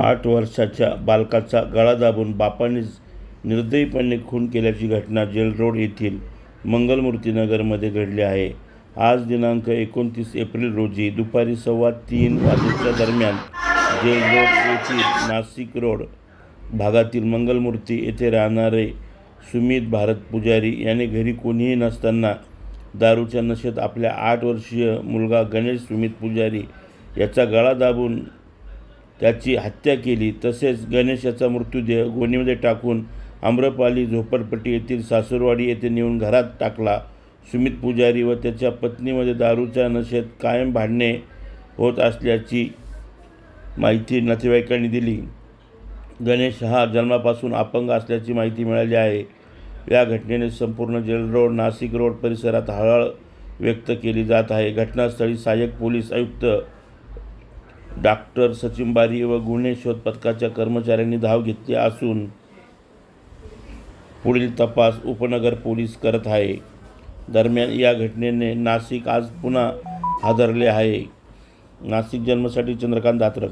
8 वर्षाच्या बालकाचा गळा दाबून बापानेच निर्दयीपणे खून केल्याची घटना जेल रोड येथील मंगलमूर्तीनगरमध्ये घडली आहे. आज दिनांक 29 एप्रिल रोजी दुपारी 3:15 वाजेच्या दरम्यान जेल रोड येथील नाशिक रोड भागातील मंगलमूर्ती येथे राहणारे सुमित भारत पुजारी याने घरी कोणीही नसताना दारूच्या नशेत आपल्या 8 वर्षीय मुलगा गणेश सुमित पुजारी याचा गळा दाबून त्याची हत्या केली. तसेच गणेश याचा मृतदेह गोणीमध्ये टाकून आम्रपाली झोपडपट्टी येथील सासूरवाडी येथे नेऊन घरात टाकला. सुमित पुजारी व त्याच्या पत्नीमध्ये दारूच्या नशेत कायम भांडणे होत असल्याची माहिती नातेवाईकांनी दिली. गणेश हा जन्मापासून अपंग असल्याची माहिती मिळाली आहे. या घटनेने संपूर्ण जेल रोड नाशिक रोड परिसरात हळहळ व्यक्त केली जात आहे. घटनास्थळी सहाय्यक पोलीस आयुक्त डॉक्टर सचिन बारी व गुन्हे शोध पथकाच्या कर्मचाऱ्यांनी धाव घेतली असून पुढील तपास उपनगर पोलीस करत आहे. दरम्यान या घटनेने नाशिक आज पुन्हा हादरले आहे. नाशिक जन्मसाठी चंद्रकांत दात्रक.